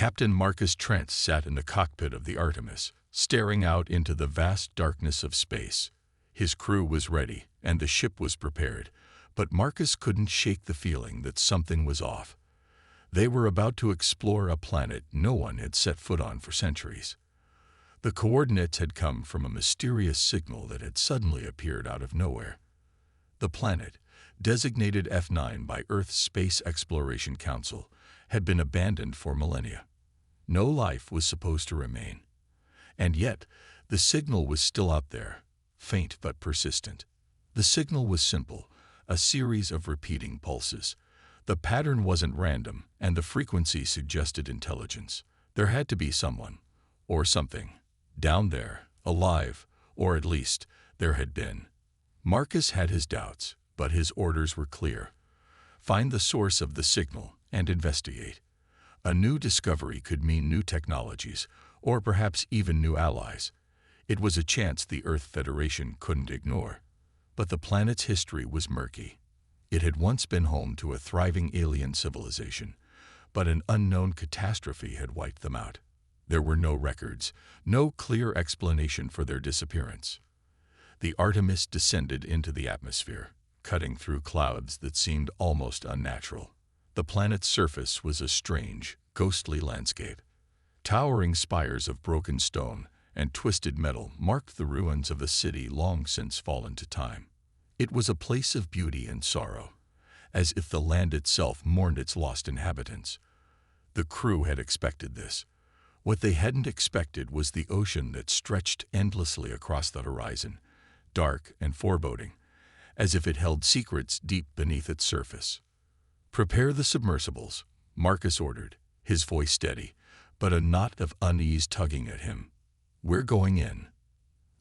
Captain Marcus Trent sat in the cockpit of the Artemis, staring out into the vast darkness of space. His crew was ready, and the ship was prepared, but Marcus couldn't shake the feeling that something was off. They were about to explore a planet no one had set foot on for centuries. The coordinates had come from a mysterious signal that had suddenly appeared out of nowhere. The planet, designated F9 by Earth's Space Exploration Council, had been abandoned for millennia. No life was supposed to remain. And yet, the signal was still out there, faint but persistent. The signal was simple, a series of repeating pulses. The pattern wasn't random, and the frequency suggested intelligence. There had to be someone, or something, down there, alive, or at least, there had been. Marcus had his doubts, but his orders were clear. Find the source of the signal and investigate. A new discovery could mean new technologies, or perhaps even new allies. It was a chance the Earth Federation couldn't ignore. But the planet's history was murky. It had once been home to a thriving alien civilization, but an unknown catastrophe had wiped them out. There were no records, no clear explanation for their disappearance. The Artemis descended into the atmosphere, cutting through clouds that seemed almost unnatural. The planet's surface was a strange, ghostly landscape. Towering spires of broken stone and twisted metal marked the ruins of a city long since fallen to time. It was a place of beauty and sorrow, as if the land itself mourned its lost inhabitants. The crew had expected this. What they hadn't expected was the ocean that stretched endlessly across the horizon, dark and foreboding, as if it held secrets deep beneath its surface. "Prepare the submersibles," Marcus ordered, his voice steady, but a knot of unease tugging at him. "We're going in."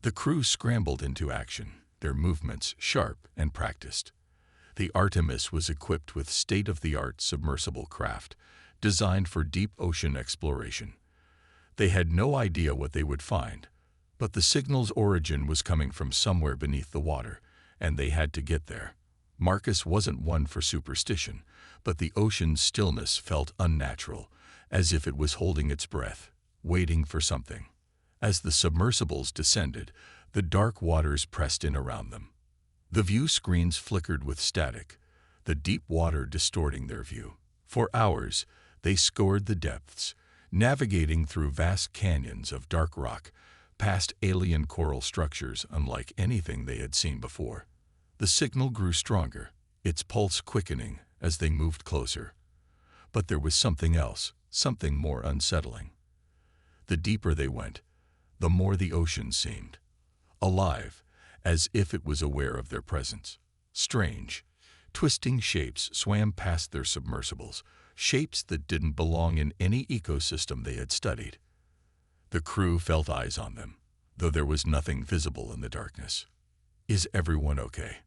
The crew scrambled into action, their movements sharp and practiced. The Artemis was equipped with state-of-the-art submersible craft, designed for deep ocean exploration. They had no idea what they would find, but the signal's origin was coming from somewhere beneath the water, and they had to get there. Marcus wasn't one for superstition, but the ocean's stillness felt unnatural, as if it was holding its breath, waiting for something. As the submersibles descended, the dark waters pressed in around them. The view screens flickered with static, the deep water distorting their view. For hours, they scoured the depths, navigating through vast canyons of dark rock, past alien coral structures unlike anything they had seen before. The signal grew stronger, its pulse quickening as they moved closer. But there was something else, something more unsettling. The deeper they went, the more the ocean seemed alive, as if it was aware of their presence. Strange, twisting shapes swam past their submersibles, shapes that didn't belong in any ecosystem they had studied. The crew felt eyes on them, though there was nothing visible in the darkness. "Is everyone okay?"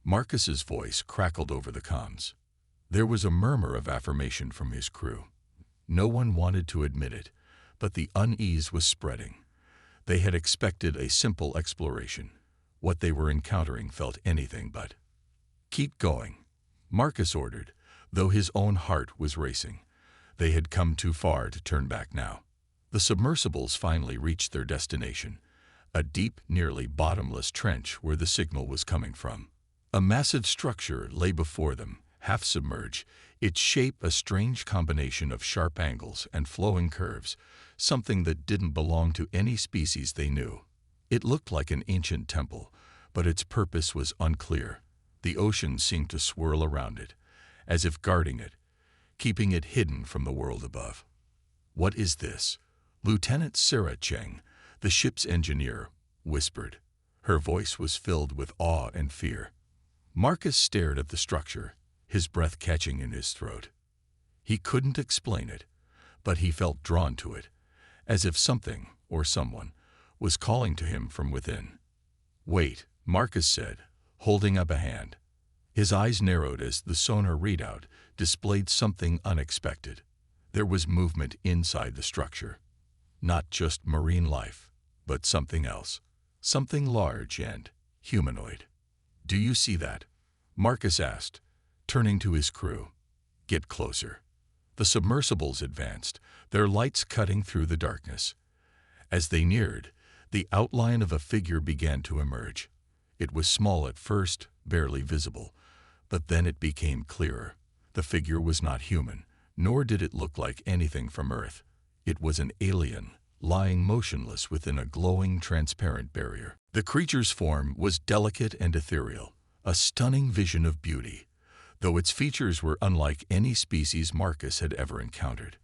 Marcus's voice crackled over the comms. There was a murmur of affirmation from his crew. No one wanted to admit it, but the unease was spreading. They had expected a simple exploration. What they were encountering felt anything but. "Keep going," Marcus ordered, though his own heart was racing. They had come too far to turn back now. The submersibles finally reached their destination, a deep, nearly bottomless trench where the signal was coming from. A massive structure lay before them, half submerged, its shape a strange combination of sharp angles and flowing curves, something that didn't belong to any species they knew. It looked like an ancient temple, but its purpose was unclear. The ocean seemed to swirl around it, as if guarding it, keeping it hidden from the world above. "What is this?" Lieutenant Sarah Cheng, the ship's engineer, whispered. Her voice was filled with awe and fear. Marcus stared at the structure, his breath catching in his throat. He couldn't explain it, but he felt drawn to it, as if something, or someone, was calling to him from within. "Wait," Marcus said, holding up a hand. His eyes narrowed as the sonar readout displayed something unexpected. There was movement inside the structure. Not just marine life, but something else. Something large and humanoid. "Do you see that?" Marcus asked, turning to his crew. "Get closer." The submersibles advanced, their lights cutting through the darkness. As they neared, the outline of a figure began to emerge. It was small at first, barely visible, but then it became clearer. The figure was not human, nor did it look like anything from Earth. It was an alien, lying motionless within a glowing, transparent barrier. The creature's form was delicate and ethereal, a stunning vision of beauty, though its features were unlike any species Marcus had ever encountered.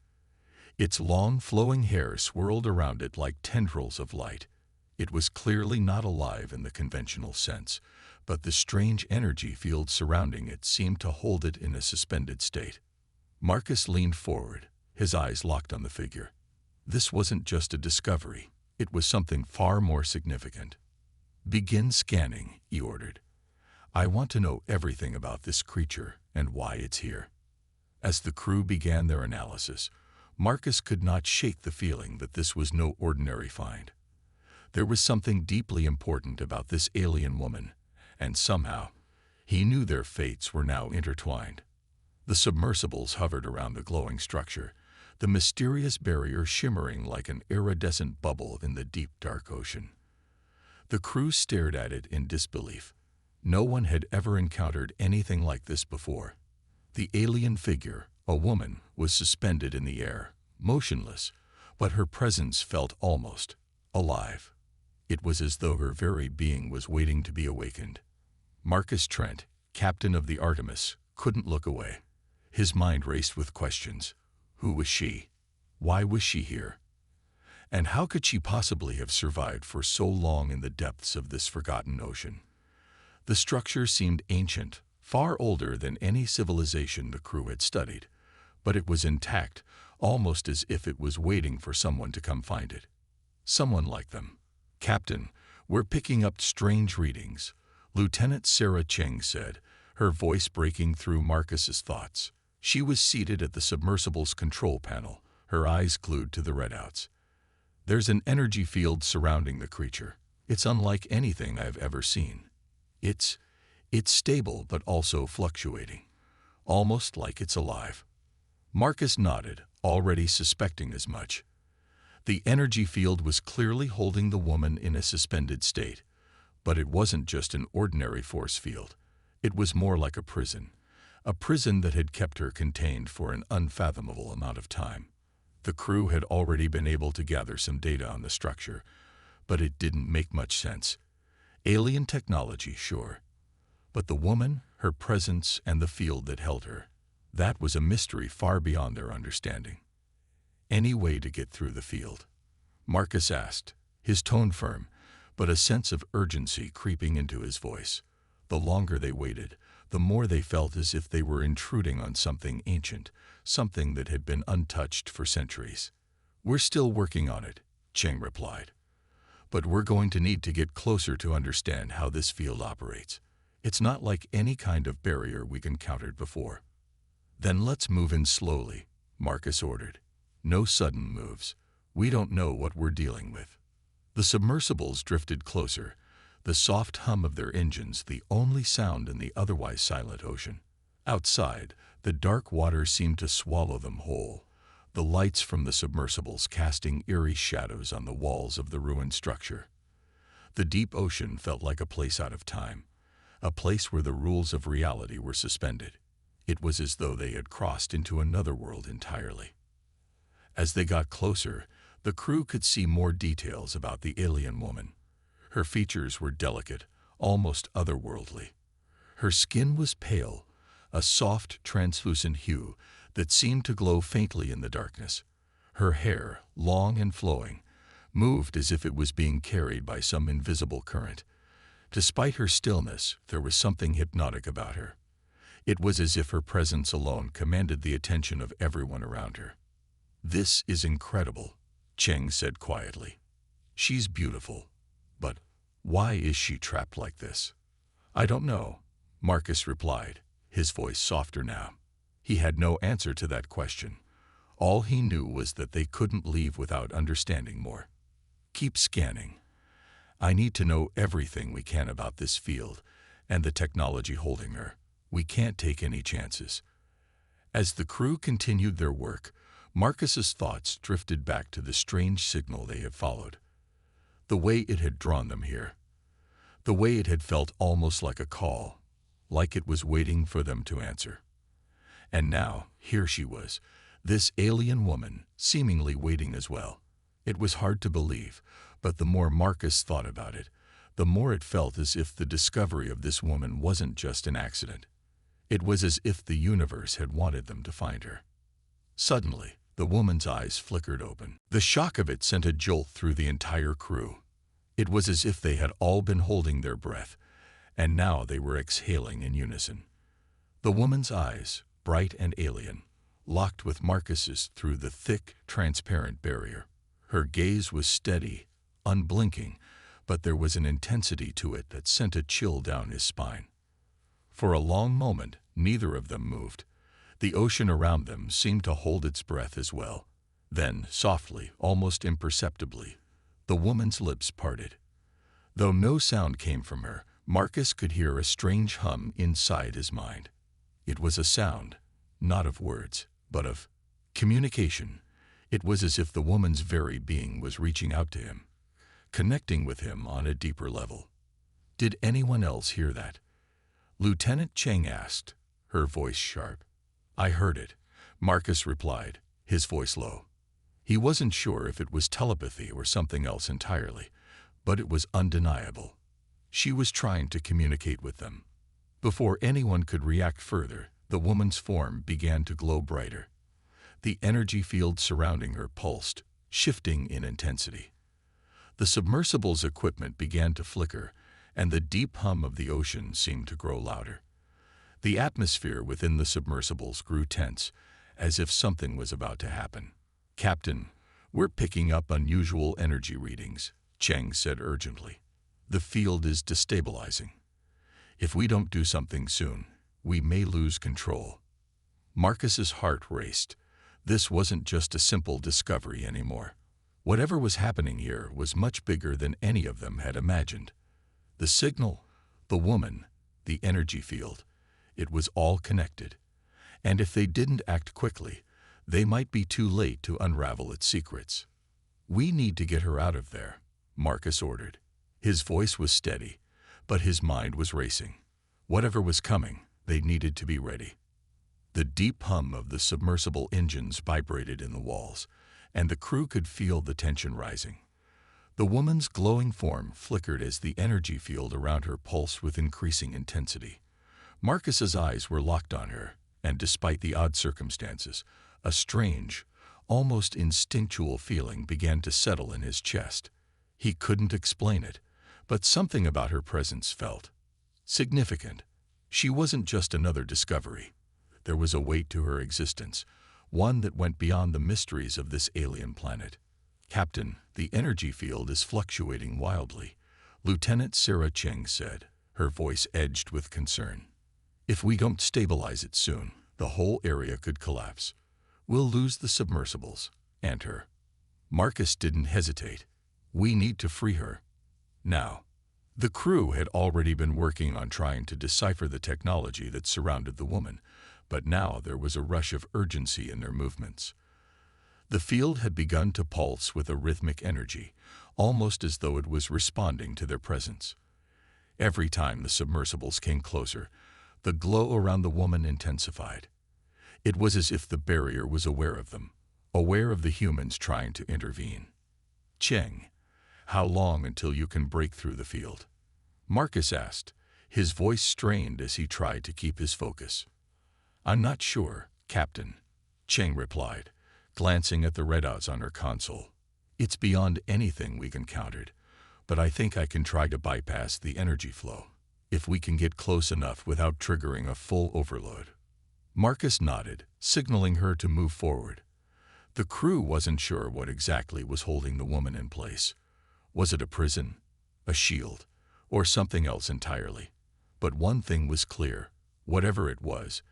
Its long, flowing hair swirled around it like tendrils of light. It was clearly not alive in the conventional sense, but the strange energy field surrounding it seemed to hold it in a suspended state. Marcus leaned forward, his eyes locked on the figure. This wasn't just a discovery, it was something far more significant. "Begin scanning," he ordered. "I want to know everything about this creature and why it's here." As the crew began their analysis, Marcus could not shake the feeling that this was no ordinary find. There was something deeply important about this alien woman, and somehow, he knew their fates were now intertwined. The submersibles hovered around the glowing structure, the mysterious barrier shimmering like an iridescent bubble in the deep, dark ocean. The crew stared at it in disbelief. No one had ever encountered anything like this before. The alien figure, a woman, was suspended in the air, motionless, but her presence felt almost alive. It was as though her very being was waiting to be awakened. Marcus Trent, captain of the Artemis, couldn't look away. His mind raced with questions. Who was she? Why was she here? And how could she possibly have survived for so long in the depths of this forgotten ocean? The structure seemed ancient, far older than any civilization the crew had studied, but it was intact, almost as if it was waiting for someone to come find it. Someone like them. "Captain, we're picking up strange readings," Lieutenant Sarah Cheng said, her voice breaking through Marcus's thoughts. She was seated at the submersible's control panel, her eyes glued to the readouts. "There's an energy field surrounding the creature. It's unlike anything I've ever seen. It's stable but also fluctuating, almost like it's alive." Marcus nodded, already suspecting as much. The energy field was clearly holding the woman in a suspended state, but it wasn't just an ordinary force field. It was more like a prison that had kept her contained for an unfathomable amount of time. The crew had already been able to gather some data on the structure, but it didn't make much sense. Alien technology, sure, but the woman, her presence, and the field that held her, that was a mystery far beyond their understanding. "Any way to get through the field?" Marcus asked, his tone firm, but a sense of urgency creeping into his voice. The longer they waited, the more they felt as if they were intruding on something ancient, something that had been untouched for centuries. "We're still working on it," Cheng replied. "But we're going to need to get closer to understand how this field operates. It's not like any kind of barrier we've encountered before." "Then let's move in slowly," Marcus ordered. "No sudden moves. We don't know what we're dealing with." The submersibles drifted closer, the soft hum of their engines the only sound in the otherwise silent ocean. Outside, the dark water seemed to swallow them whole, the lights from the submersibles casting eerie shadows on the walls of the ruined structure. The deep ocean felt like a place out of time, a place where the rules of reality were suspended. It was as though they had crossed into another world entirely. As they got closer, the crew could see more details about the alien woman. Her features were delicate, almost otherworldly. Her skin was pale, a soft, translucent hue that seemed to glow faintly in the darkness. Her hair, long and flowing, moved as if it was being carried by some invisible current. Despite her stillness, there was something hypnotic about her. It was as if her presence alone commanded the attention of everyone around her. "This is incredible," Cheng said quietly. "She's beautiful, but why is she trapped like this?" "I don't know," Marcus replied, his voice softer now. He had no answer to that question. All he knew was that they couldn't leave without understanding more. "Keep scanning. I need to know everything we can about this field and the technology holding her. We can't take any chances." As the crew continued their work, Marcus's thoughts drifted back to the strange signal they had followed. The way it had drawn them here. The way it had felt almost like a call, like it was waiting for them to answer. And now, here she was, this alien woman, seemingly waiting as well. It was hard to believe, but the more Marcus thought about it, the more it felt as if the discovery of this woman wasn't just an accident. It was as if the universe had wanted them to find her. Suddenly, the woman's eyes flickered open. The shock of it sent a jolt through the entire crew. It was as if they had all been holding their breath, and now they were exhaling in unison. The woman's eyes, bright and alien, locked with Marcus's through the thick, transparent barrier. Her gaze was steady, unblinking, but there was an intensity to it that sent a chill down his spine. For a long moment, neither of them moved. The ocean around them seemed to hold its breath as well. Then, softly, almost imperceptibly, the woman's lips parted. Though no sound came from her, Marcus could hear a strange hum inside his mind. It was a sound, not of words, but of communication. It was as if the woman's very being was reaching out to him, connecting with him on a deeper level. Did anyone else hear that? Lieutenant Cheng asked, her voice sharp. I heard it, Marcus replied, his voice low. He wasn't sure if it was telepathy or something else entirely, but it was undeniable. She was trying to communicate with them. Before anyone could react further, the woman's form began to glow brighter. The energy field surrounding her pulsed, shifting in intensity. The submersible's equipment began to flicker, and the deep hum of the ocean seemed to grow louder. The atmosphere within the submersibles grew tense, as if something was about to happen. Captain, we're picking up unusual energy readings, Cheng said urgently. The field is destabilizing. If we don't do something soon, we may lose control. Marcus's heart raced. This wasn't just a simple discovery anymore. Whatever was happening here was much bigger than any of them had imagined. The signal, the woman, the energy field, it was all connected. And if they didn't act quickly, they might be too late to unravel its secrets. We need to get her out of there, Marcus ordered. His voice was steady, but his mind was racing. Whatever was coming, they needed to be ready. The deep hum of the submersible engines vibrated in the walls, and the crew could feel the tension rising. The woman's glowing form flickered as the energy field around her pulsed with increasing intensity. Marcus's eyes were locked on her, and despite the odd circumstances, a strange, almost instinctual feeling began to settle in his chest. He couldn't explain it, but something about her presence felt significant. She wasn't just another discovery. There was a weight to her existence, one that went beyond the mysteries of this alien planet. Captain, the energy field is fluctuating wildly, Lieutenant Sarah Cheng said, her voice edged with concern. If we don't stabilize it soon, the whole area could collapse. We'll lose the submersibles, and her. Marcus didn't hesitate. We need to free her. Now. The crew had already been working on trying to decipher the technology that surrounded the woman, but now there was a rush of urgency in their movements. The field had begun to pulse with a rhythmic energy, almost as though it was responding to their presence. Every time the submersibles came closer, the glow around the woman intensified. It was as if the barrier was aware of them, aware of the humans trying to intervene. Cheng, how long until you can break through the field? Marcus asked, his voice strained as he tried to keep his focus. I'm not sure, Captain, Cheng replied, glancing at the readouts on her console. It's beyond anything we've encountered, but I think I can try to bypass the energy flow, if we can get close enough without triggering a full overload. Marcus nodded, signaling her to move forward. The crew wasn't sure what exactly was holding the woman in place. Was it a prison, a shield, or something else entirely? But one thing was clear, whatever it was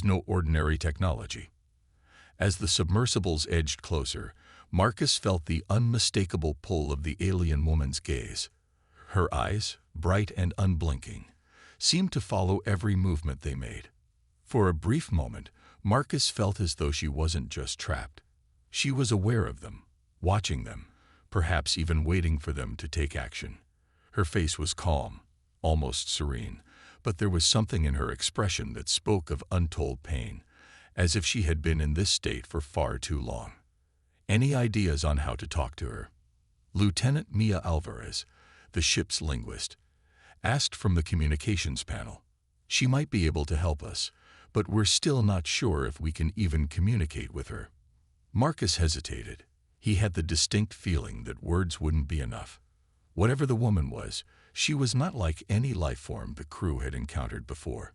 no ordinary technology. As the submersibles edged closer, Marcus felt the unmistakable pull of the alien woman's gaze. Her eyes, bright and unblinking, seemed to follow every movement they made. For a brief moment, Marcus felt as though she wasn't just trapped. She was aware of them, watching them, perhaps even waiting for them to take action. Her face was calm, almost serene, but there was something in her expression that spoke of untold pain, as if she had been in this state for far too long. Any ideas on how to talk to her? Lieutenant Mia Alvarez, the ship's linguist, asked from the communications panel. She might be able to help us, but we're still not sure if we can even communicate with her. Marcus hesitated. He had the distinct feeling that words wouldn't be enough. Whatever the woman was, she was not like any life form the crew had encountered before.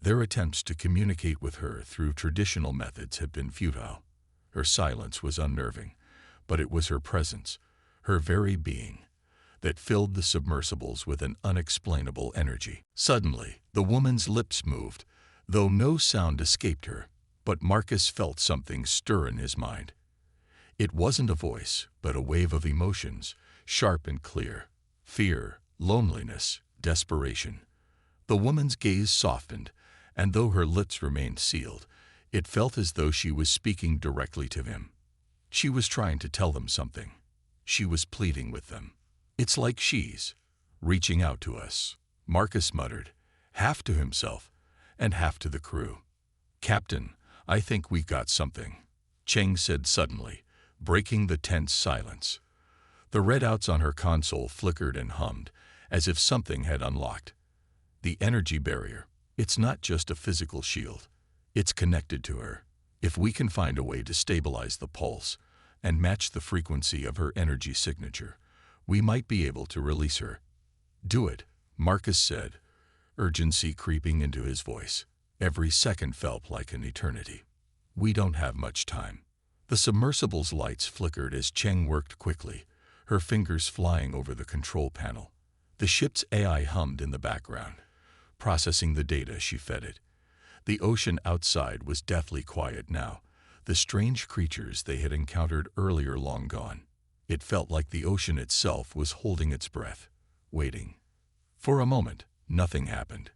Their attempts to communicate with her through traditional methods had been futile. Her silence was unnerving, but it was her presence, her very being, that filled the submersibles with an unexplainable energy. Suddenly, the woman's lips moved, though no sound escaped her, but Marcus felt something stir in his mind. It wasn't a voice, but a wave of emotions, sharp and clear. Fear, loneliness, desperation. The woman's gaze softened, and though her lips remained sealed, it felt as though she was speaking directly to him. She was trying to tell them something. She was pleading with them. "It's like she's reaching out to us," Marcus muttered, half to himself and half to the crew. "Captain, I think we got something," Cheng said suddenly, breaking the tense silence. The readouts on her console flickered and hummed, as if something had unlocked. The energy barrier. It's not just a physical shield. It's connected to her. If we can find a way to stabilize the pulse and match the frequency of her energy signature, we might be able to release her. "Do it," Marcus said, urgency creeping into his voice. Every second felt like an eternity. "We don't have much time." The submersible's lights flickered as Cheng worked quickly, her fingers flying over the control panel. The ship's AI hummed in the background, processing the data she fed it. The ocean outside was deathly quiet now, the strange creatures they had encountered earlier long gone. It felt like the ocean itself was holding its breath, waiting. For a moment, nothing happened.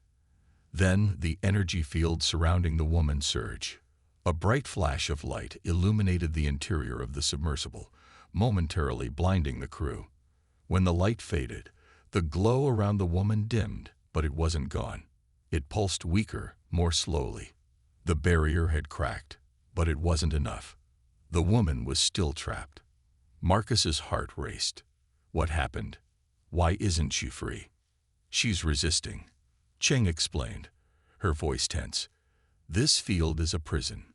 Then the energy field surrounding the woman surged. A bright flash of light illuminated the interior of the submersible, momentarily blinding the crew. When the light faded, the glow around the woman dimmed, but it wasn't gone. It pulsed weaker, more slowly. The barrier had cracked, but it wasn't enough. The woman was still trapped. Marcus's heart raced. What happened? Why isn't she free? "She's resisting," Cheng explained, her voice tense. "This field is a prison.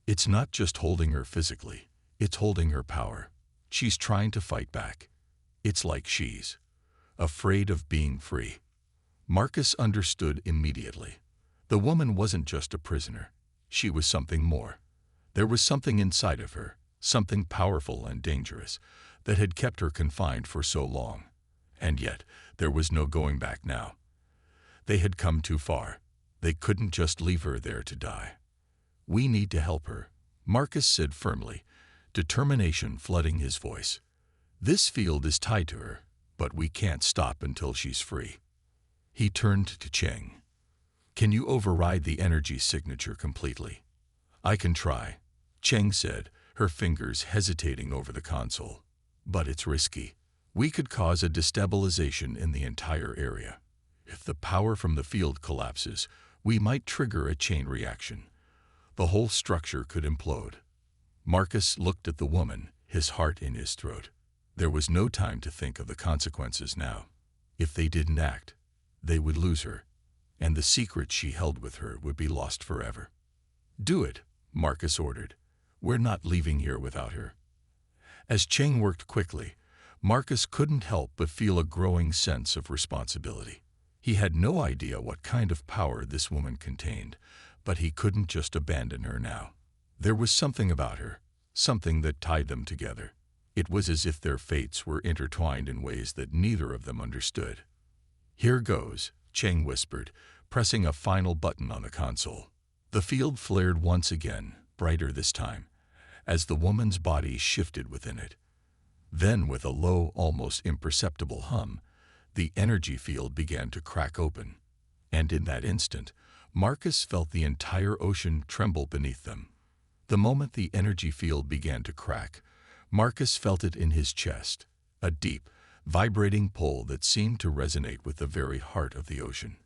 It's not just holding her physically, it's holding her power. She's trying to fight back. It's like she's afraid of being free." Marcus understood immediately. The woman wasn't just a prisoner. She was something more. There was something inside of her, something powerful and dangerous, that had kept her confined for so long. And yet, there was no going back now. They had come too far. They couldn't just leave her there to die. "We need to help her," Marcus said firmly, determination flooding his voice. "This field is tied to her, but we can't stop until she's free." He turned to Cheng. "Can you override the energy signature completely?" "I can try," Cheng said, her fingers hesitating over the console. "But it's risky. We could cause a destabilization in the entire area. If the power from the field collapses, we might trigger a chain reaction. The whole structure could implode." Marcus looked at the woman, his heart in his throat. There was no time to think of the consequences now. If they didn't act, they would lose her, and the secret she held with her would be lost forever. "Do it," Marcus ordered. "We're not leaving here without her." As Cheng worked quickly, Marcus couldn't help but feel a growing sense of responsibility. He had no idea what kind of power this woman contained, but he couldn't just abandon her now. There was something about her, something that tied them together. It was as if their fates were intertwined in ways that neither of them understood. "Here goes," Cheng whispered, pressing a final button on the console. The field flared once again, brighter this time, as the woman's body shifted within it. Then, with a low, almost imperceptible hum, the energy field began to crack open. And in that instant, Marcus felt the entire ocean tremble beneath them. The moment the energy field began to crack, Marcus felt it in his chest, a deep, vibrating pull that seemed to resonate with the very heart of the ocean.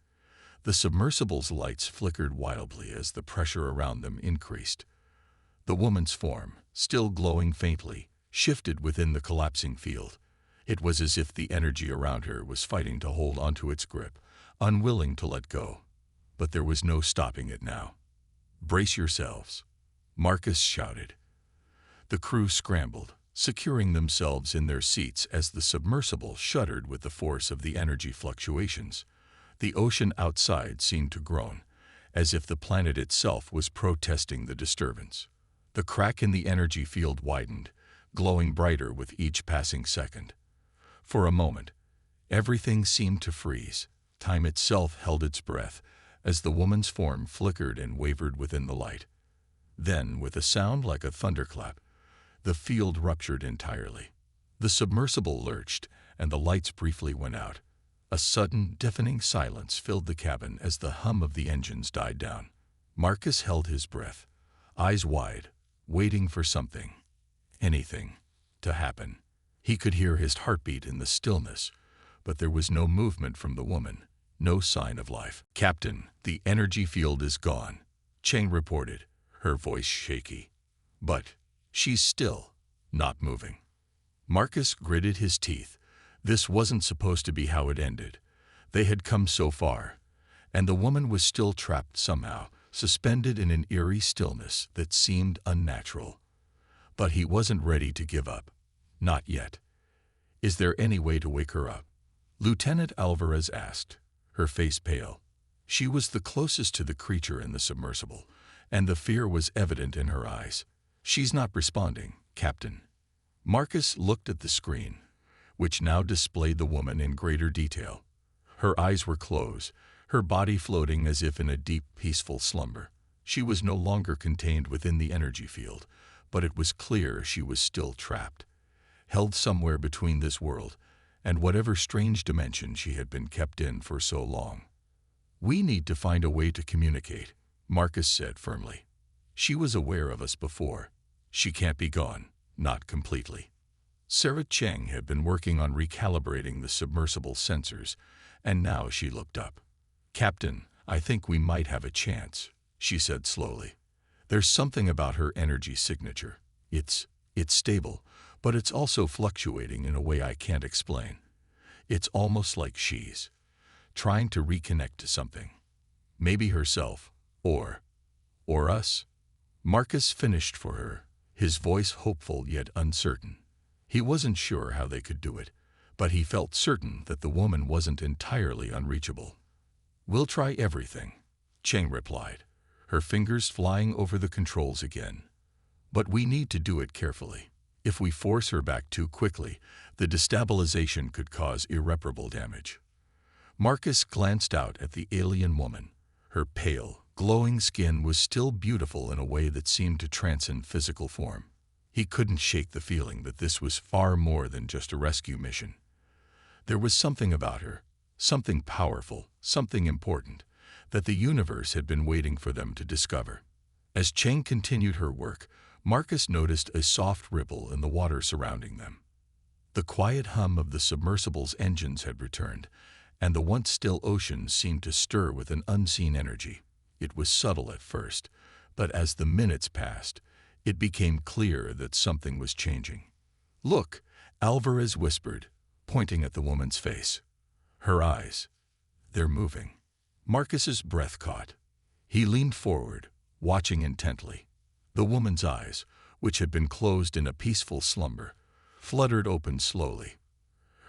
The submersible's lights flickered wildly as the pressure around them increased. The woman's form, still glowing faintly, shifted within the collapsing field. It was as if the energy around her was fighting to hold onto its grip, unwilling to let go. But there was no stopping it now. "Brace yourselves," Marcus shouted. The crew scrambled, securing themselves in their seats as the submersible shuddered with the force of the energy fluctuations. The ocean outside seemed to groan, as if the planet itself was protesting the disturbance. The crack in the energy field widened, glowing brighter with each passing second. For a moment, everything seemed to freeze. Time itself held its breath as the woman's form flickered and wavered within the light. Then, with a sound like a thunderclap, the field ruptured entirely. The submersible lurched, and the lights briefly went out. A sudden, deafening silence filled the cabin as the hum of the engines died down. Marcus held his breath, eyes wide, waiting for something, anything, to happen. He could hear his heartbeat in the stillness, but there was no movement from the woman, no sign of life. "Captain, the energy field is gone," Chang reported, her voice shaky. "But she's still not moving." Marcus gritted his teeth. This wasn't supposed to be how it ended. They had come so far, and the woman was still trapped somehow, suspended in an eerie stillness that seemed unnatural. But he wasn't ready to give up. Not yet. "Is there any way to wake her up?" Lieutenant Alvarez asked, her face pale. She was the closest to the creature in the submersible, and the fear was evident in her eyes. "She's not responding, Captain." Marcus looked at the screen, which now displayed the woman in greater detail. Her eyes were closed, her body floating as if in a deep, peaceful slumber. She was no longer contained within the energy field, but it was clear she was still trapped, held somewhere between this world and whatever strange dimension she had been kept in for so long. "We need to find a way to communicate," Marcus said firmly. "She was aware of us before. She can't be gone, not completely." Sarah Cheng had been working on recalibrating the submersible sensors, and now she looked up. "Captain, I think we might have a chance," she said slowly. "There's something about her energy signature. It's stable, but it's also fluctuating in a way I can't explain. It's almost like she's trying to reconnect to something. Maybe herself, or us." Marcus finished for her, his voice hopeful yet uncertain. He wasn't sure how they could do it, but he felt certain that the woman wasn't entirely unreachable. "We'll try everything," Cheng replied, her fingers flying over the controls again. "But we need to do it carefully. If we force her back too quickly, the destabilization could cause irreparable damage." Marcus glanced out at the alien woman. Her pale, glowing skin was still beautiful in a way that seemed to transcend physical form. He couldn't shake the feeling that this was far more than just a rescue mission. There was something about her, something powerful, something important, that the universe had been waiting for them to discover. As Cheng continued her work, Marcus noticed a soft ripple in the water surrounding them. The quiet hum of the submersible's engines had returned, and the once still ocean seemed to stir with an unseen energy. It was subtle at first, but as the minutes passed, it became clear that something was changing. "Look," Alvarez whispered, pointing at the woman's face. "Her eyes, they're moving." Marcus's breath caught. He leaned forward, watching intently. The woman's eyes, which had been closed in a peaceful slumber, fluttered open slowly.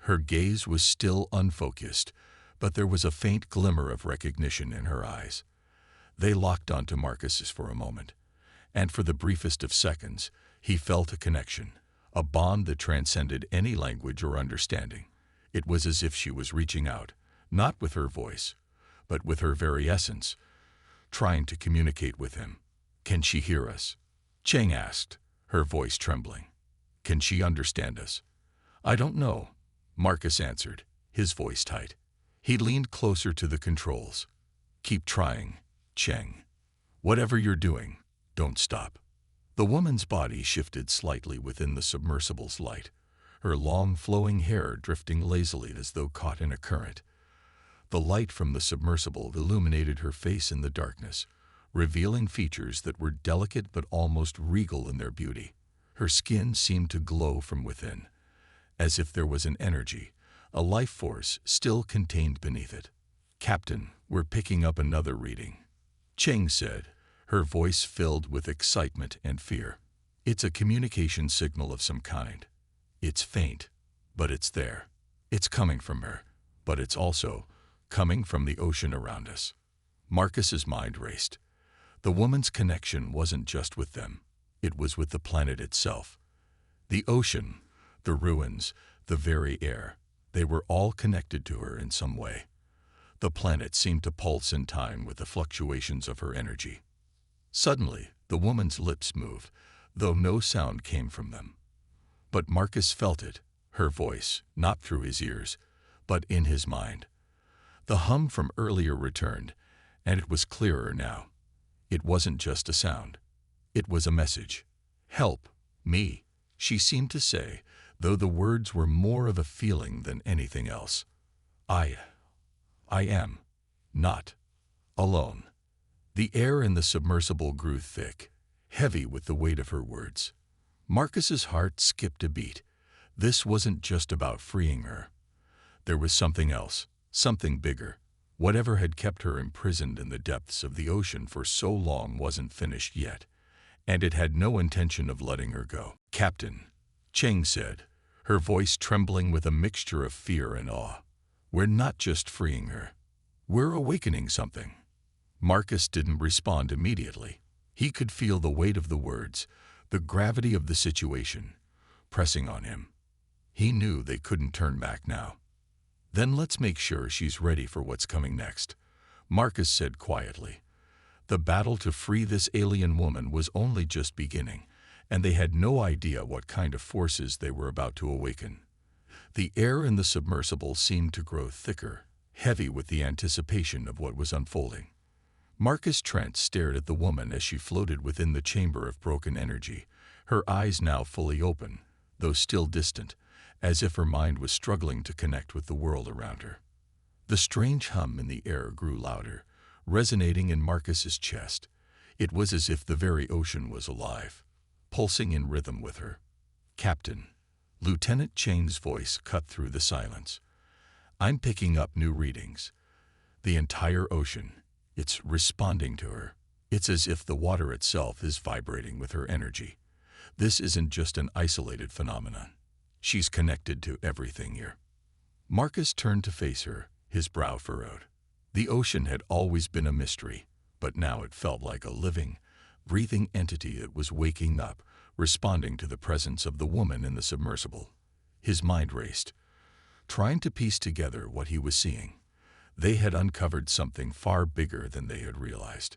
Her gaze was still unfocused, but there was a faint glimmer of recognition in her eyes. They locked onto Marcus's for a moment, and for the briefest of seconds, he felt a connection, a bond that transcended any language or understanding. It was as if she was reaching out, not with her voice, but with her very essence, trying to communicate with him. "Can she hear us?" Cheng asked, her voice trembling. "Can she understand us?" "I don't know," Marcus answered, his voice tight. He leaned closer to the controls. "Keep trying," Cheng, whatever you're doing, don't stop. The woman's body shifted slightly within the submersible's light, her long flowing hair drifting lazily as though caught in a current. The light from the submersible illuminated her face in the darkness, revealing features that were delicate but almost regal in their beauty. Her skin seemed to glow from within, as if there was an energy, a life force still contained beneath it. "Captain, we're picking up another reading," Cheng said, her voice filled with excitement and fear. "It's a communication signal of some kind. It's faint, but it's there. It's coming from her, but it's also coming from the ocean around us." Marcus's mind raced. The woman's connection wasn't just with them. It was with the planet itself. The ocean, the ruins, the very air. They were all connected to her in some way. The planet seemed to pulse in time with the fluctuations of her energy. Suddenly, the woman's lips moved, though no sound came from them. But Marcus felt it, her voice, not through his ears, but in his mind. The hum from earlier returned, and it was clearer now. It wasn't just a sound. It was a message. "Help me," she seemed to say, though the words were more of a feeling than anything else. I am not alone." The air in the submersible grew thick, heavy with the weight of her words. Marcus's heart skipped a beat. This wasn't just about freeing her. There was something else, something bigger. Whatever had kept her imprisoned in the depths of the ocean for so long wasn't finished yet, and it had no intention of letting her go. "Captain," Cheng said, her voice trembling with a mixture of fear and awe, "we're not just freeing her. We're awakening something." Marcus didn't respond immediately. He could feel the weight of the words, the gravity of the situation, pressing on him. He knew they couldn't turn back now. "Then let's make sure she's ready for what's coming next," Marcus said quietly. The battle to free this alien woman was only just beginning, and they had no idea what kind of forces they were about to awaken. The air in the submersible seemed to grow thicker, heavy with the anticipation of what was unfolding. Marcus Trent stared at the woman as she floated within the chamber of broken energy, her eyes now fully open, though still distant, as if her mind was struggling to connect with the world around her. The strange hum in the air grew louder, resonating in Marcus's chest. It was as if the very ocean was alive, pulsing in rhythm with her. "Captain," Lieutenant Cheng's voice cut through the silence. "I'm picking up new readings. The entire ocean, it's responding to her. It's as if the water itself is vibrating with her energy. This isn't just an isolated phenomenon. She's connected to everything here." Marcus turned to face her, his brow furrowed. The ocean had always been a mystery, but now it felt like a living, breathing entity that was waking up, responding to the presence of the woman in the submersible. His mind raced, trying to piece together what he was seeing. They had uncovered something far bigger than they had realized.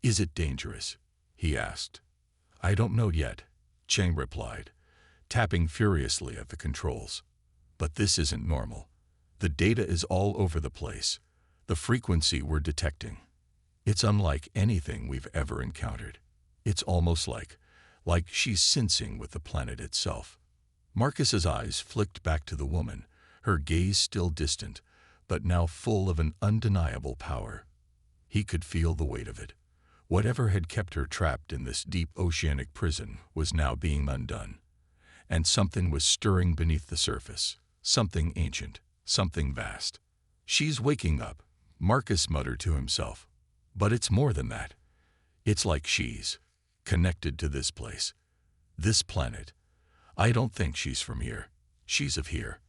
"Is it dangerous?" he asked. "I don't know yet," Cheng replied, tapping furiously at the controls. "But this isn't normal. The data is all over the place. The frequency we're detecting. It's unlike anything we've ever encountered. It's almost like she's sensing with the planet itself." Marcus's eyes flicked back to the woman, her gaze still distant, but now full of an undeniable power. He could feel the weight of it. Whatever had kept her trapped in this deep oceanic prison was now being undone. And something was stirring beneath the surface, something ancient, something vast. "She's waking up," Marcus muttered to himself. "But it's more than that. It's like she's connected to this place, this planet. I don't think she's from here. She's of here."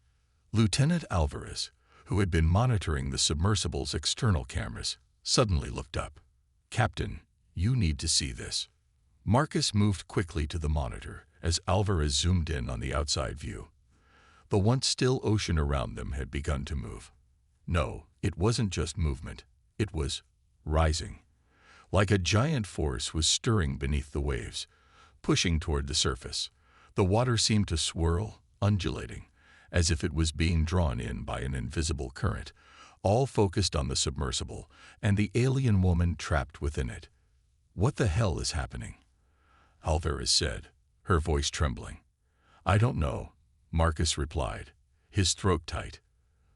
Lieutenant Alvarez, who had been monitoring the submersible's external cameras, suddenly looked up. "Captain, you need to see this." Marcus moved quickly to the monitor as Alvarez zoomed in on the outside view. The once still ocean around them had begun to move. No, it wasn't just movement. It was rising. Like a giant force was stirring beneath the waves, pushing toward the surface. The water seemed to swirl, undulating, as if it was being drawn in by an invisible current, all focused on the submersible and the alien woman trapped within it. "What the hell is happening?" Alvarez said, her voice trembling. "I don't know," Marcus replied, his throat tight.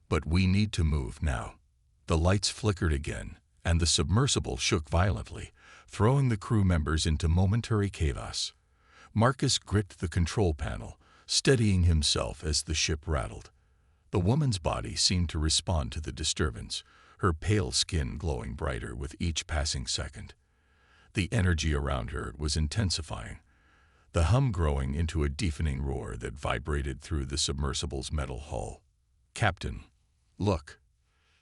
"But we need to move now." The lights flickered again, and the submersible shook violently, throwing the crew members into momentary chaos. Marcus gripped the control panel, steadying himself as the ship rattled. The woman's body seemed to respond to the disturbance, her pale skin glowing brighter with each passing second. The energy around her was intensifying, the hum growing into a deafening roar that vibrated through the submersible's metal hull. "Captain, look!"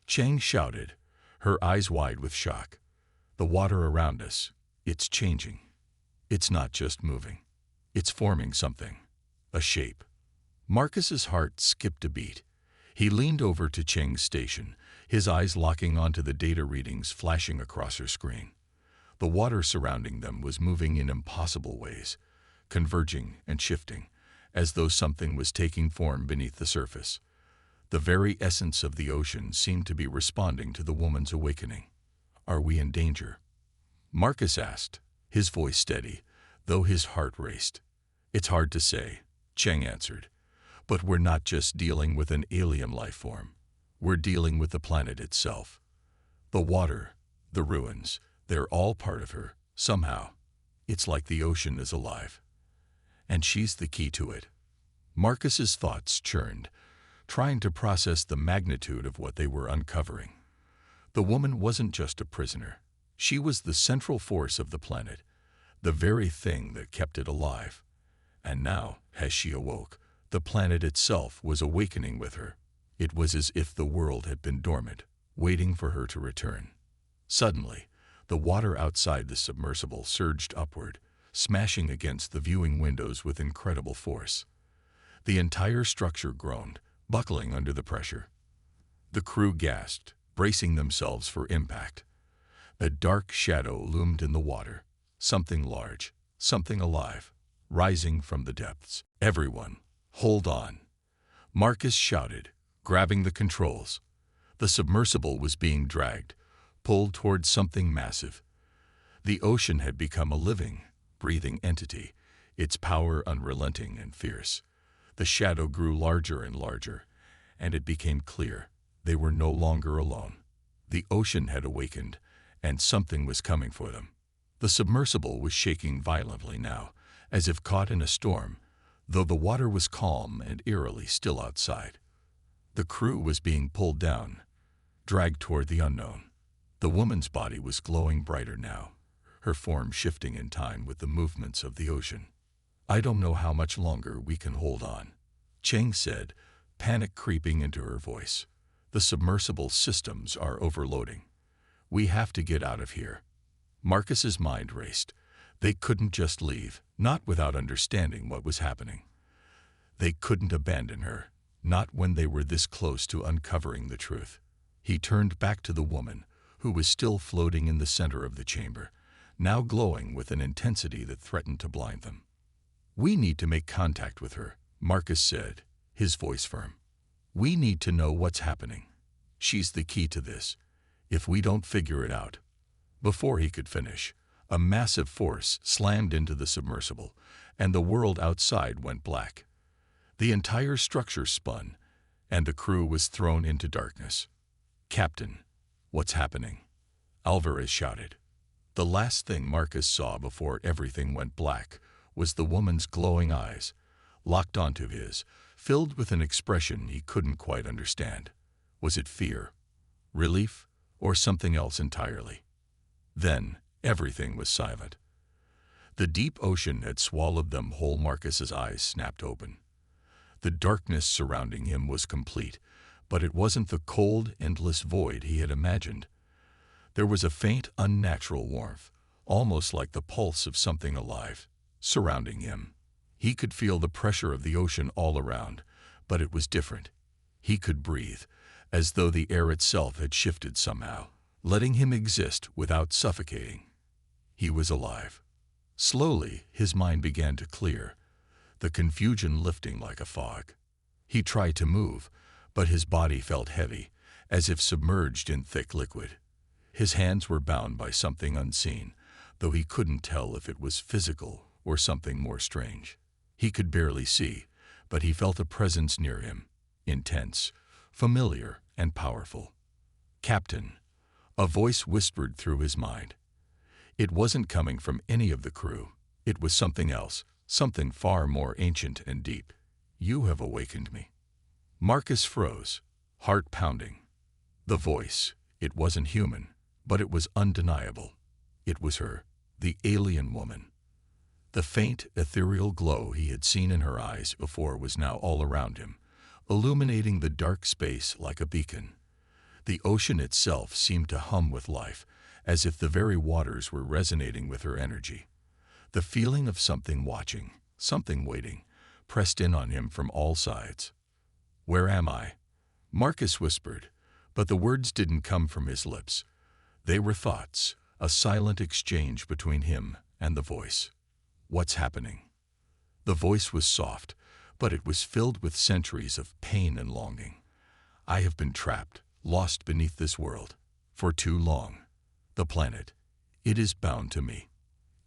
Chang shouted, her eyes wide with shock. "The water around us, it's changing. It's not just moving. It's forming something, a shape." Marcus's heart skipped a beat. He leaned over to Cheng's station, his eyes locking onto the data readings flashing across her screen. The water surrounding them was moving in impossible ways, converging and shifting, as though something was taking form beneath the surface. The very essence of the ocean seemed to be responding to the woman's awakening. "Are we in danger?" Marcus asked, his voice steady, though his heart raced. "It's hard to say," Cheng answered. "But we're not just dealing with an alien life form. We're dealing with the planet itself. The water, the ruins, they're all part of her, somehow. It's like the ocean is alive. And she's the key to it." Marcus's thoughts churned, trying to process the magnitude of what they were uncovering. The woman wasn't just a prisoner. She was the central force of the planet, the very thing that kept it alive. And now, as she awoke, the planet itself was awakening with her. It was as if the world had been dormant, waiting for her to return. Suddenly, the water outside the submersible surged upward, smashing against the viewing windows with incredible force. The entire structure groaned, buckling under the pressure. The crew gasped, bracing themselves for impact. A dark shadow loomed in the water, something large, something alive, rising from the depths. "Everyone, hold on!" Marcus shouted, grabbing the controls. The submersible was being dragged, pulled toward something massive. The ocean had become a living, breathing entity, its power unrelenting and fierce. The shadow grew larger and larger, and it became clear they were no longer alone. The ocean had awakened, and something was coming for them. The submersible was shaking violently now, as if caught in a storm, though the water was calm and eerily still outside. The crew was being pulled down, dragged toward the unknown. The woman's body was glowing brighter now, her form shifting in time with the movements of the ocean. "I don't know how much longer we can hold on," Cheng said, panic creeping into her voice. "The submersible systems are overloading. We have to get out of here." Marcus's mind raced. They couldn't just leave, not without understanding what was happening. They couldn't abandon her, not when they were this close to uncovering the truth. He turned back to the woman, who was still floating in the center of the chamber, now glowing with an intensity that threatened to blind them. "We need to make contact with her," Marcus said, his voice firm. "We need to know what's happening. She's the key to this. If we don't figure it out..." Before he could finish, a massive force slammed into the submersible, and the world outside went black. The entire structure spun, and the crew was thrown into darkness. "Captain, what's happening?" Alvarez shouted. The last thing Marcus saw before everything went black was the woman's glowing eyes, locked onto his, filled with an expression he couldn't quite understand. Was it fear, relief, or something else entirely? Then everything was silent. The deep ocean had swallowed them whole. Marcus's eyes snapped open. The darkness surrounding him was complete, but it wasn't the cold, endless void he had imagined. There was a faint, unnatural warmth, almost like the pulse of something alive, surrounding him. He could feel the pressure of the ocean all around, but it was different. He could breathe, as though the air itself had shifted somehow, letting him exist without suffocating. He was alive. Slowly, his mind began to clear, the confusion lifting like a fog. He tried to move, but his body felt heavy, as if submerged in thick liquid. His hands were bound by something unseen, though he couldn't tell if it was physical or something more strange. He could barely see, but he felt a presence near him, intense, familiar, and powerful. "Captain," a voice whispered through his mind. It wasn't coming from any of the crew. It was something else, something far more ancient and deep. "You have awakened me." Marcus froze, heart pounding. The voice, it wasn't human, but it was undeniable. It was her, the alien woman. The faint, ethereal glow he had seen in her eyes before was now all around him, illuminating the dark space like a beacon. The ocean itself seemed to hum with life, as if the very waters were resonating with her energy. The feeling of something watching, something waiting, pressed in on him from all sides. "Where am I?" Marcus whispered, but the words didn't come from his lips. They were thoughts, a silent exchange between him and the voice. "What's happening?" The voice was soft, but it was filled with centuries of pain and longing. "I have been trapped, lost beneath this world, for too long. The planet, it is bound to me.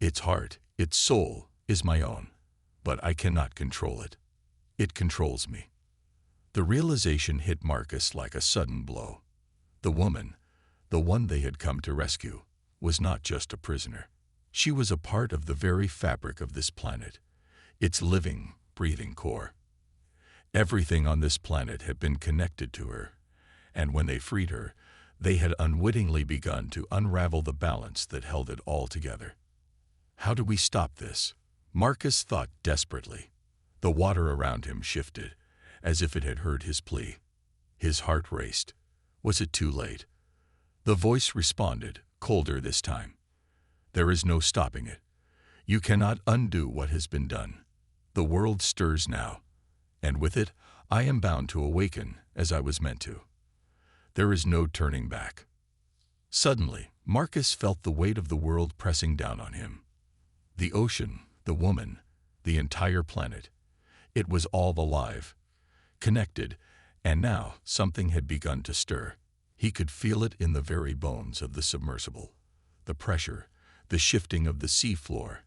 Its heart, its soul, is my own, but I cannot control it. It controls me." The realization hit Marcus like a sudden blow. The woman, the one they had come to rescue, was not just a prisoner. She was a part of the very fabric of this planet, its living, breathing core. Everything on this planet had been connected to her, and when they freed her, they had unwittingly begun to unravel the balance that held it all together. How do we stop this? Marcus thought desperately. The water around him shifted, as if it had heard his plea. His heart raced. Was it too late? The voice responded, colder this time. "There is no stopping it. You cannot undo what has been done. The world stirs now, and with it, I am bound to awaken as I was meant to. There is no turning back." Suddenly, Marcus felt the weight of the world pressing down on him. The ocean, the woman, the entire planet. It was all alive, connected, and now something had begun to stir. He could feel it in the very bones of the submersible. The pressure, the shifting of the sea floor,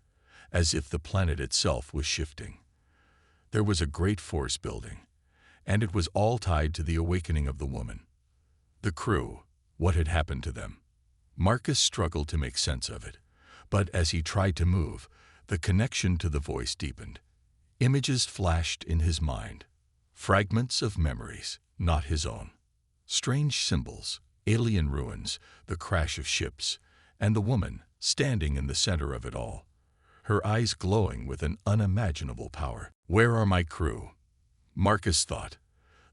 as if the planet itself was shifting. There was a great force building, and it was all tied to the awakening of the woman. The crew, what had happened to them? Marcus struggled to make sense of it, but as he tried to move, the connection to the voice deepened. Images flashed in his mind, fragments of memories, not his own. Strange symbols, alien ruins, the crash of ships, and the woman standing in the center of it all, her eyes glowing with an unimaginable power. "Where are my crew?" Marcus thought,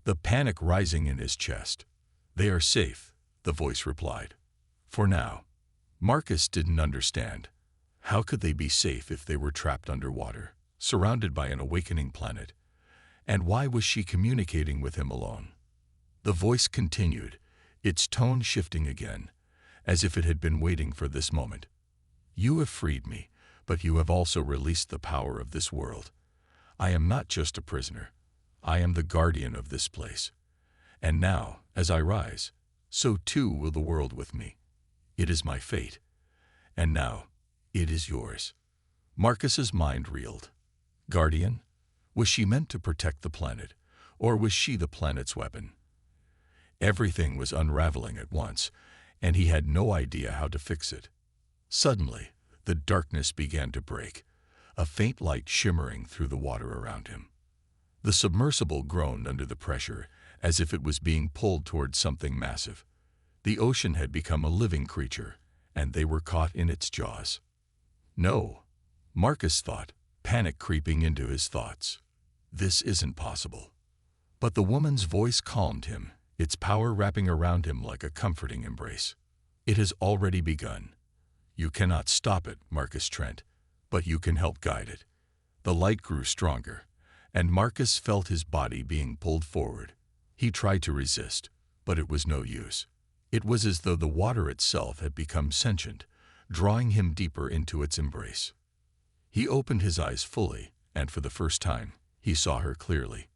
the panic rising in his chest. "They are safe," the voice replied. "For now." Marcus didn't understand. How could they be safe if they were trapped underwater, surrounded by an awakening planet? And why was she communicating with him alone? The voice continued, its tone shifting again, as if it had been waiting for this moment. "You have freed me, but you have also released the power of this world. I am not just a prisoner. I am the guardian of this place. And now, as I rise, so too will the world with me. It is my fate. And now, it is yours." Marcus's mind reeled. Guardian? Was she meant to protect the planet, or was she the planet's weapon? Everything was unraveling at once, and he had no idea how to fix it. Suddenly, the darkness began to break, a faint light shimmering through the water around him. The submersible groaned under the pressure, as if it was being pulled towards something massive. The ocean had become a living creature, and they were caught in its jaws. "No," Marcus thought, panic creeping into his thoughts. "This isn't possible." But the woman's voice calmed him, its power wrapping around him like a comforting embrace. "It has already begun. You cannot stop it, Marcus Trent, but you can help guide it." The light grew stronger, and Marcus felt his body being pulled forward. He tried to resist, but it was no use. It was as though the water itself had become sentient, drawing him deeper into its embrace. He opened his eyes fully, and for the first time, he saw her clearly.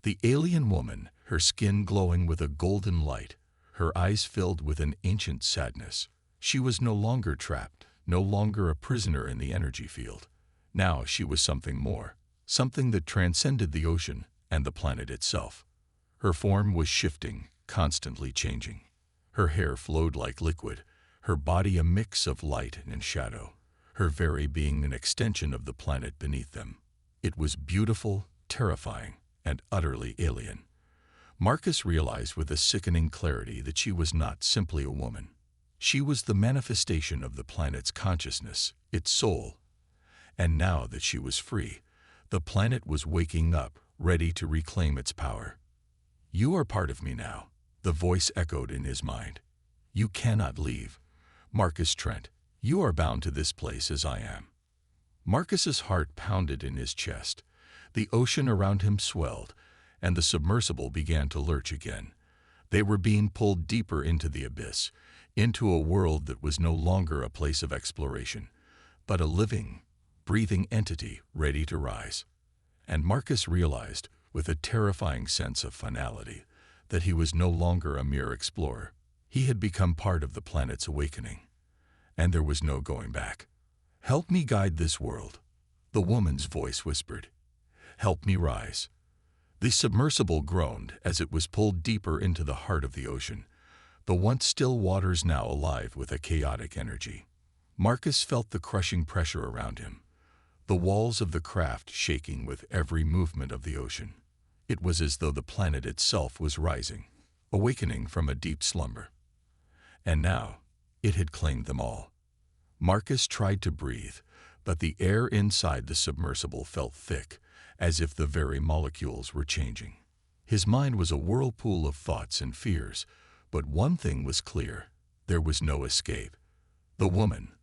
The alien woman, her skin glowing with a golden light, her eyes filled with an ancient sadness. She was no longer trapped, no longer a prisoner in the energy field. Now she was something more, something that transcended the ocean and the planet itself. Her form was shifting, constantly changing. Her hair flowed like liquid, her body a mix of light and shadow, her very being an extension of the planet beneath them. It was beautiful, terrifying, and utterly alien. Marcus realized with a sickening clarity that she was not simply a woman. She was the manifestation of the planet's consciousness, its soul. And now that she was free, the planet was waking up, ready to reclaim its power. "You are part of me now," the voice echoed in his mind. "You cannot leave. Marcus Trent, you are bound to this place as I am." Marcus's heart pounded in his chest. The ocean around him swelled, and the submersible began to lurch again. They were being pulled deeper into the abyss, into a world that was no longer a place of exploration, but a living, breathing entity ready to rise. And Marcus realized, with a terrifying sense of finality, that he was no longer a mere explorer. He had become part of the planet's awakening. And there was no going back. "Help me guide this world," the woman's voice whispered. "Help me rise." The submersible groaned as it was pulled deeper into the heart of the ocean, the once still waters now alive with a chaotic energy. Marcus felt the crushing pressure around him, the walls of the craft shaking with every movement of the ocean. It was as though the planet itself was rising, awakening from a deep slumber. And now, it had claimed them all. Marcus tried to breathe, but the air inside the submersible felt thick, as if the very molecules were changing. His mind was a whirlpool of thoughts and fears, but one thing was clear: there was no escape. The woman,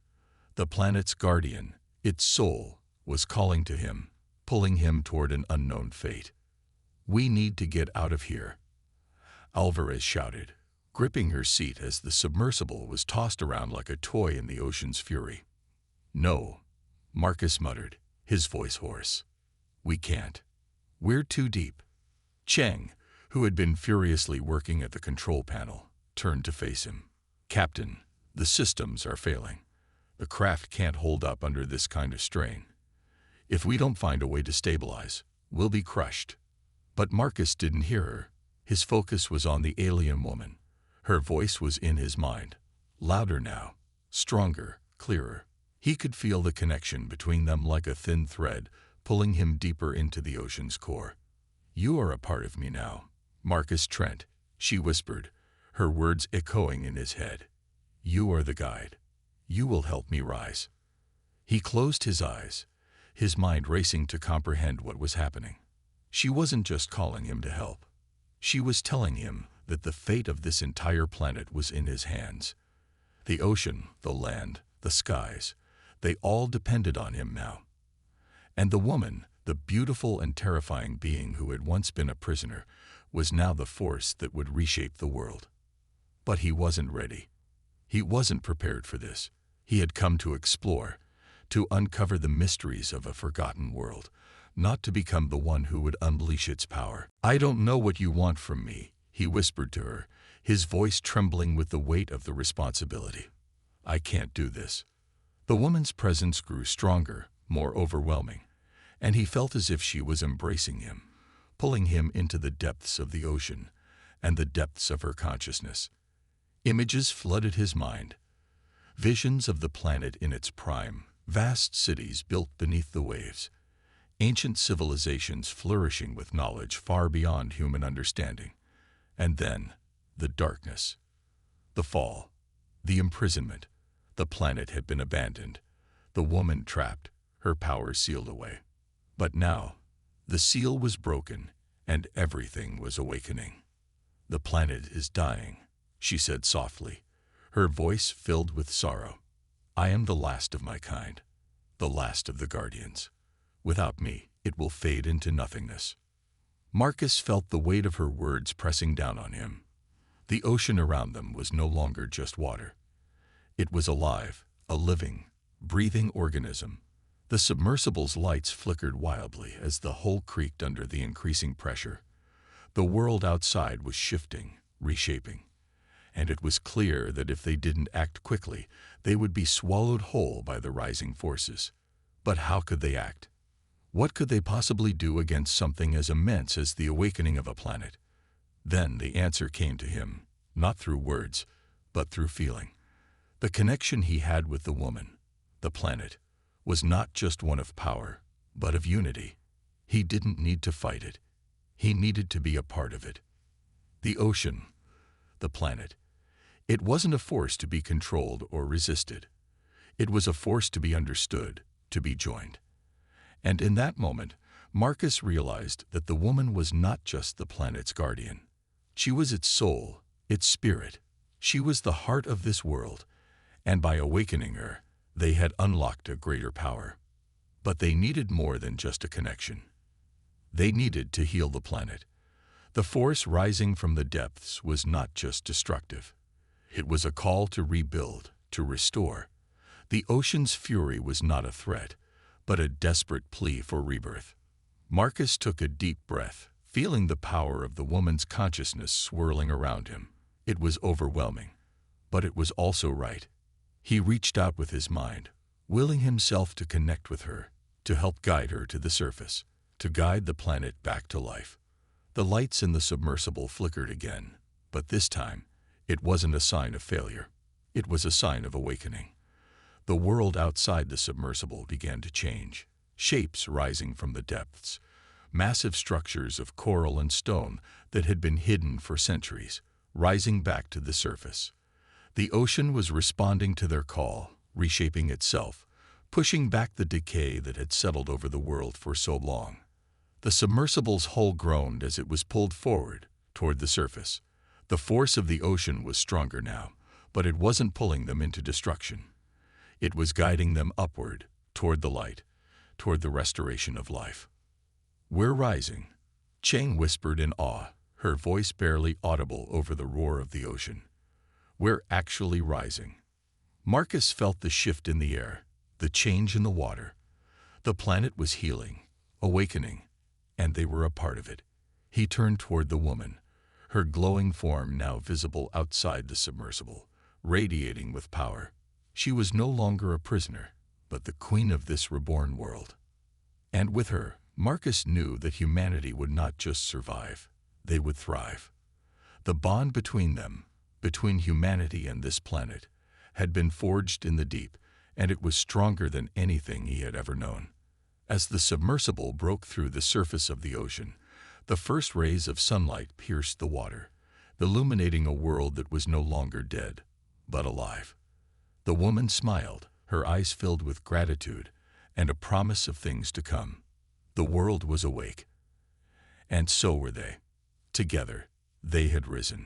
the planet's guardian, its soul, was calling to him, pulling him toward an unknown fate. "We need to get out of here," Alvarez shouted, gripping her seat as the submersible was tossed around like a toy in the ocean's fury. "No," Marcus muttered, his voice hoarse. "We can't. We're too deep." Cheng, who had been furiously working at the control panel, turned to face him. "Captain, the systems are failing. The craft can't hold up under this kind of strain. If we don't find a way to stabilize, we'll be crushed." But Marcus didn't hear her. His focus was on the alien woman. Her voice was in his mind, louder now, stronger, clearer. He could feel the connection between them like a thin thread, pulling him deeper into the ocean's core. "You are a part of me now, Marcus Trent," she whispered, her words echoing in his head. "You are the guide. You will help me rise." He closed his eyes, his mind racing to comprehend what was happening. She wasn't just calling him to help. She was telling him that the fate of this entire planet was in his hands. The ocean, the land, the skies, they all depended on him now. And the woman, the beautiful and terrifying being who had once been a prisoner, was now the force that would reshape the world. But he wasn't ready. He wasn't prepared for this. He had come to explore, to uncover the mysteries of a forgotten world, not to become the one who would unleash its power. "I don't know what you want from me," he whispered to her, his voice trembling with the weight of the responsibility. "I can't do this." The woman's presence grew stronger, more overwhelming, and he felt as if she was embracing him, pulling him into the depths of the ocean and the depths of her consciousness. Images flooded his mind, visions of the planet in its prime, vast cities built beneath the waves, ancient civilizations flourishing with knowledge far beyond human understanding. And then, the darkness, the fall, the imprisonment. The planet had been abandoned, the woman trapped, her power sealed away. But now, the seal was broken, and everything was awakening. "The planet is dying," she said softly, her voice filled with sorrow. "I am the last of my kind, the last of the guardians. Without me, it will fade into nothingness." Marcus felt the weight of her words pressing down on him. The ocean around them was no longer just water. It was alive, a living, breathing organism. The submersible's lights flickered wildly as the hull creaked under the increasing pressure. The world outside was shifting, reshaping. and it was clear that if they didn't act quickly, they would be swallowed whole by the rising forces. But how could they act? What could they possibly do against something as immense as the awakening of a planet? Then the answer came to him, not through words, but through feeling. The connection he had with the woman, the planet, was not just one of power, but of unity. He didn't need to fight it. He needed to be a part of it. The ocean, the planet, it wasn't a force to be controlled or resisted. It was a force to be understood, to be joined. And in that moment, Marcus realized that the woman was not just the planet's guardian. She was its soul, its spirit. She was the heart of this world, and by awakening her, they had unlocked a greater power. But they needed more than just a connection. They needed to heal the planet. The force rising from the depths was not just destructive. It was a call to rebuild, to restore. The ocean's fury was not a threat, but a desperate plea for rebirth. Marcus took a deep breath, feeling the power of the woman's consciousness swirling around him. It was overwhelming, but it was also right. He reached out with his mind, willing himself to connect with her, to help guide her to the surface, to guide the planet back to life. The lights in the submersible flickered again, but this time, it wasn't a sign of failure. It was a sign of awakening. The world outside the submersible began to change, shapes rising from the depths, massive structures of coral and stone that had been hidden for centuries, rising back to the surface. The ocean was responding to their call, reshaping itself, pushing back the decay that had settled over the world for so long. The submersible's hull groaned as it was pulled forward, toward the surface. The force of the ocean was stronger now, but it wasn't pulling them into destruction. It was guiding them upward, toward the light, toward the restoration of life. "We're rising," Chang whispered in awe, her voice barely audible over the roar of the ocean. "We're actually rising." Marcus felt the shift in the air, the change in the water. The planet was healing, awakening, and they were a part of it. He turned toward the woman, her glowing form now visible outside the submersible, radiating with power. She was no longer a prisoner, but the queen of this reborn world. And with her, Marcus knew that humanity would not just survive, they would thrive. The bond between them, between humanity and this planet, had been forged in the deep, and it was stronger than anything he had ever known. As the submersible broke through the surface of the ocean, the first rays of sunlight pierced the water, illuminating a world that was no longer dead, but alive. The woman smiled, her eyes filled with gratitude and a promise of things to come. The world was awake, and so were they. Together, they had risen.